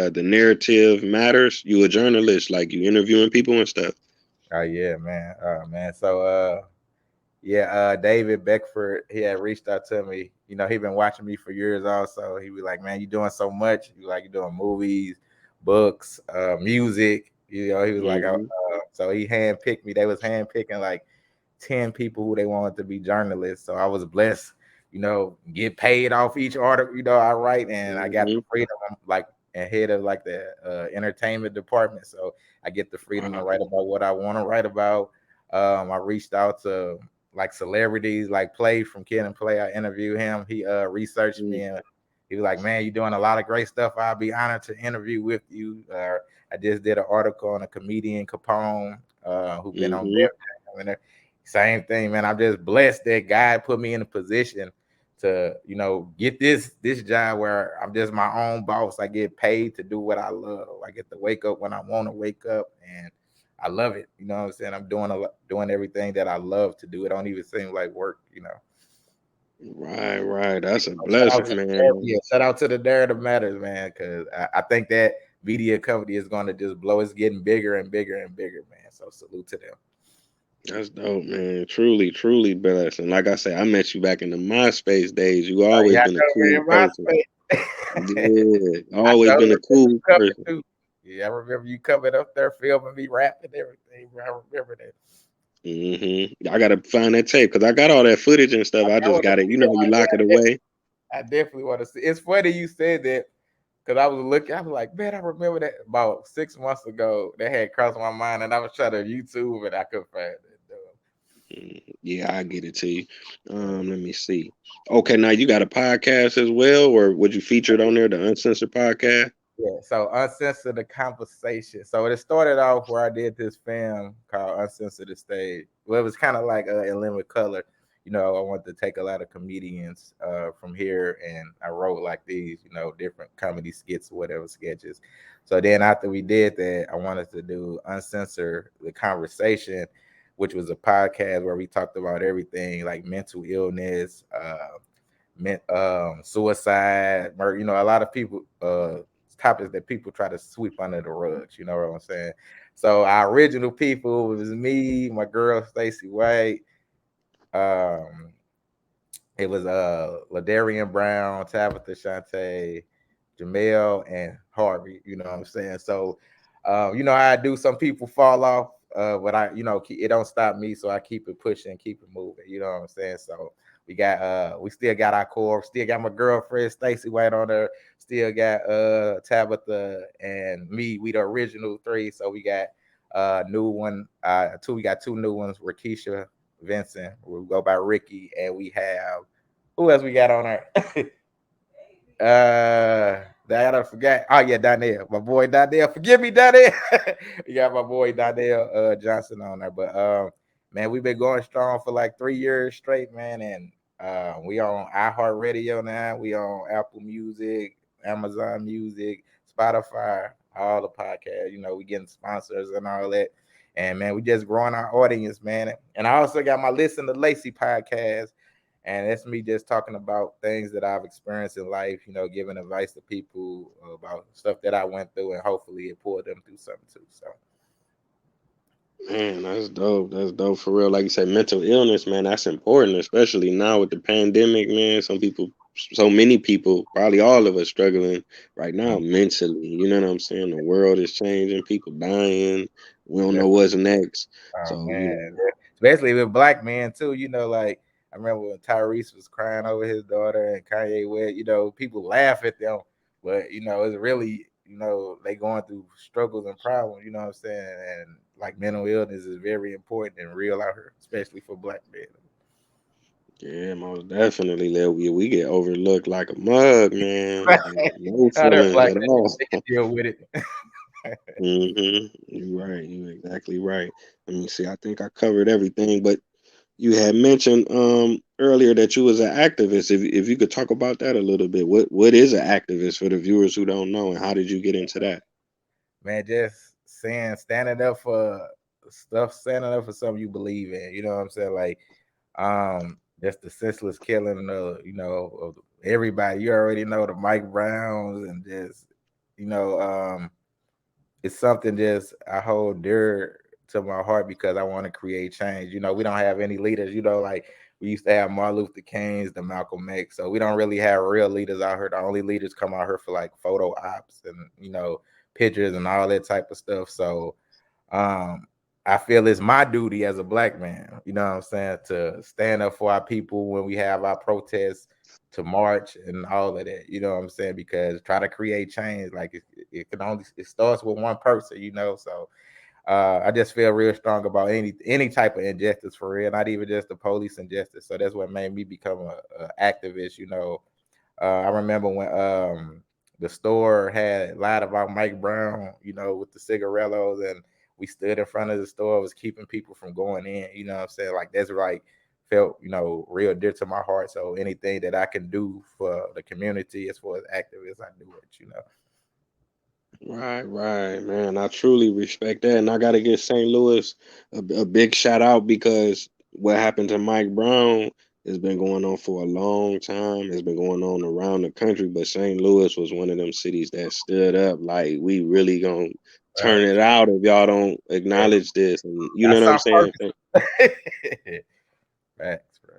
the narrative matters. You a journalist, like you interviewing people and stuff. Oh yeah, man. Man. So yeah, David Beckford, he had reached out to me. You know, he been watching me for years also. He was like, man, you doing so much. You like you doing movies, books, music. You know, he was like, Hmm. so he handpicked me. They was handpicking like 10 people who they wanted to be journalists. So I was blessed, you know, get paid off each article, you know, I write, and I got the Hmm. freedom. I'm like head of like the entertainment department. So I get the freedom to Wow. write about what I want to write about. I reached out to like celebrities like Play from Kid and Play. I interviewed him. He researched me and he was like, man, you're doing a lot of great stuff. I'll be honored to interview with you. I just did an article on a comedian Capone who been on Mm-hmm. Def Jam, and same thing, man. I'm just blessed that God put me in a position to, you know, get this job where I'm just my own boss. I get paid to do what I love. I get to wake up when I want to wake up, and I love it. You know what I'm saying? I'm doing everything that I love to do. It don't even seem like work, you know. Right, right. That's a Shout out blessing, to man. yeah, shout out to the narrative matters, man, because I think that media company is going to just blow. It's getting bigger and bigger and bigger, man. So salute to them. That's dope, man. Truly, truly blessing. Like I said, I met you back in the MySpace days. You Yeah, always I been a know, cool man. My person. space. Yeah, I always told been her a cool coming person. too. Yeah, I remember you coming up there filming me rapping everything, bro. I remember that. I gotta find that tape because I got all that footage and stuff. I I just want to got it. see You know, that. you lock it away. I definitely want to see. It's funny you said that because I was looking. I was like, man, I remember that about 6 months ago. That had crossed my mind, and I was trying to YouTube, and I couldn't find it. Yeah, I get it to you. Let me see. Okay, now you got a podcast as well, or would you feature it on there, the Uncensored podcast? Yeah, so Uncensored the Conversation. So it started off where I did this film called Uncensored the Stage. Well, it was kind of like in Living Color. You know, I wanted to take a lot of comedians from here, and I wrote like these, you know, different comedy skits or whatever sketches. So then after we did that, I wanted to do Uncensored the Conversation, which was a podcast where we talked about everything like mental illness, suicide, murder. You know, a lot of people topics that people try to sweep under the rugs. You know what I'm saying? So our original people was me, my girl Stacey White. Um, it was Ladarian Brown, Tabitha Shante, Jamel, and Harvey. You know what I'm saying? So, you know how I do. Some people fall off, but I, you know, it don't stop me. So I keep it pushing, keep it moving. You know what I'm saying? So we still got our core. Still got my girlfriend Stacy White on there. Still got Tabitha and me. We the original three. So we got new one, two. We got two new ones. Rakisha Vincent. We go by Ricky, and we have who else we got on there? That I forgot. Oh yeah, Donnell, my boy Donnell. Forgive me, Donnell. You got my boy Donnell Johnson on there. But man, we've been going strong for like 3 years straight, man. And we on iHeartRadio now. We on Apple Music, Amazon Music, Spotify, all the podcasts. You know, we getting sponsors and all that. And man, we just growing our audience, man. And I also got my Listen to Lacey podcast, and that's me just talking about things that I've experienced in life, you know, giving advice to people about stuff that I went through, and hopefully it pulled them through something too. So Man, that's dope. That's dope for real. Like you said, mental illness, man, that's important, especially now with the pandemic, man. Some people, so many people, probably all of us struggling right now mentally. You know what I'm saying? The world is changing, people dying. We don't know definitely, what's next. oh So, man, especially with black men too. You know, like I remember when Tyrese was crying over his daughter and Kanye West. You know, people laugh at them, but you know, it's really, you know, they going through struggles and problems. You know what I'm saying? And like mental illness is very important and real out here, especially for black men. yeah, most definitely, Lil, we get overlooked like a mug, man. Right. Like, no How they're feelings like at that. all. They can deal with it. You right. You exactly right. Let me see. I think I covered everything, but you had mentioned earlier that you was an activist. If you could talk about that a little bit, what is an activist for the viewers who don't know, and how did you get into that? Man, just saying, standing up for stuff, standing up for something you believe in. You know what I'm saying? Like, just the senseless killing of, you know, of everybody. You already know the Mike Browns and just, you know, it's something just I hold dear to my heart because I want to create change. You know, we don't have any leaders. You know, like we used to have Martin Luther King's, the Malcolm X. So we don't really have real leaders out here. The only leaders come out here for like photo ops and pictures and all that type of stuff. So um, I feel it's my duty as a black man, you know what I'm saying, to stand up for our people when we have our protests, to march and all of that, you know what I'm saying, because try to create change, like it can only, it starts with one person, so I just feel real strong about any type of injustice for real, not even just the police injustice. So that's what made me become a activist, I remember when the store had lied about Mike Brown, with the cigarellos, and we stood in front of the store, was keeping people from going in. You know what I'm saying? Like that's like felt, real dear to my heart. So anything that I can do for the community as far as activists, I do it. Right, right, man. I truly respect that, and I gotta give St. Louis a big shout out because what happened to Mike Brown has been going on for a long time. It's been going on around the country, but St. Louis was one of them cities that stood up. Like we really gonna turn Right. it out if y'all don't Yeah. acknowledge this, and you know That's what I'm our saying? purpose. Facts, bro.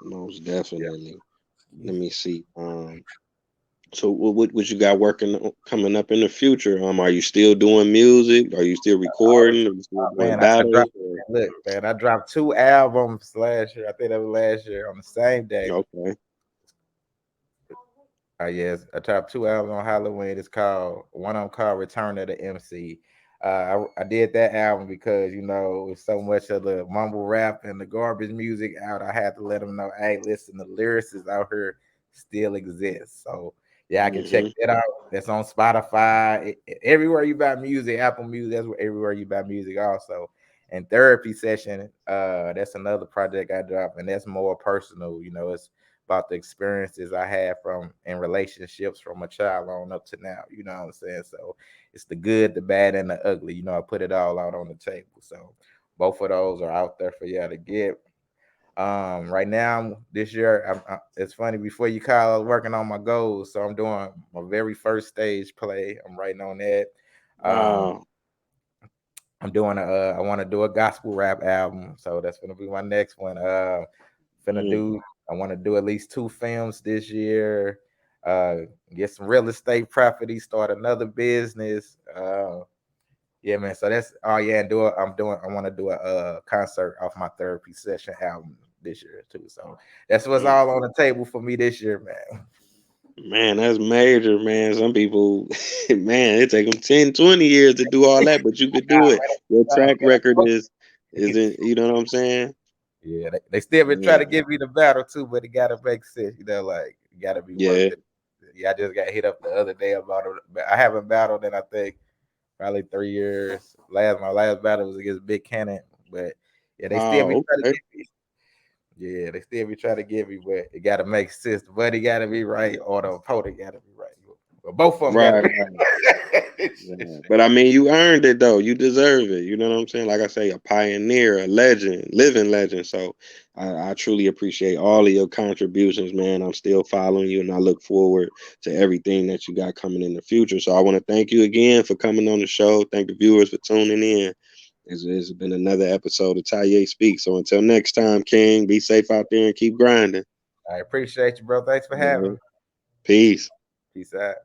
Most Yeah. definitely. Let me see. So what you got working coming up in the future? Are you still doing music? Are you still recording? Are you still doing Man, I battles? dropped. Look, man, I dropped 2 albums last year. I think that was last year on the same day. Okay. Yes, I dropped 2 albums on Halloween. It's called one of them called Return of the Emcee. I did that album because with so much of the mumble rap and the garbage music out, I had to let them know, hey, listen, the lyricists out here still exist. So yeah, I can check hmm that out. That's on Spotify, everywhere you buy music, Apple Music. That's where everywhere you buy music also. And Therapy Session, that's another project I dropped, and that's more personal. It's about the experiences I had from in relationships from a child on up to now. You know what I'm saying? So it's the good, the bad, and the ugly. I put it all out on the table. So both of those are out there for y'all to get. Right now, this year, it's funny. Before you call, I was working on my goals, so I'm doing my very first stage play. I'm writing on that. Um, Wow. I'm doing I want to do a gospel rap album, so that's gonna be my next one. Finna Mm. do. I want to do at least 2 films this year. Uh, get some real estate property, start another business. Yeah, man. So that's yeah. And do it. I want to do a concert off my therapy session album this year too. So that's what's Mm. all on the table for me this year, man. Man, that's major, man. Some people, man, it take them 10, 20 years to do all that, but you could do it. Your track record isn't, you know what I'm saying? Yeah, they still been trying Yeah. to give me the battle too, but it gotta make sense, like it gotta be worth Yeah. it. Yeah, I just got hit up the other day about it, but I haven't battled in I think probably 3 years. My last battle was against Big Cannon, but yeah, they still be Oh, trying to okay. get me. Yeah, they still be trying to get me, but it gotta make sense. The buddy gotta be right, or the opponent gotta be right. But both of them gotta Right, be. right. Yeah. But I mean, you earned it though. You deserve it. You know what I'm saying? Like I say, a pioneer, a legend, living legend. So I truly appreciate all of your contributions, man. I'm still following you, and I look forward to everything that you got coming in the future. So I want to thank you again for coming on the show. Thank the viewers for tuning in. It's been another episode of Taye Speaks. So until next time, King, be safe out there and keep grinding. I appreciate you, bro. Thanks for All having right. me. Peace. Peace out.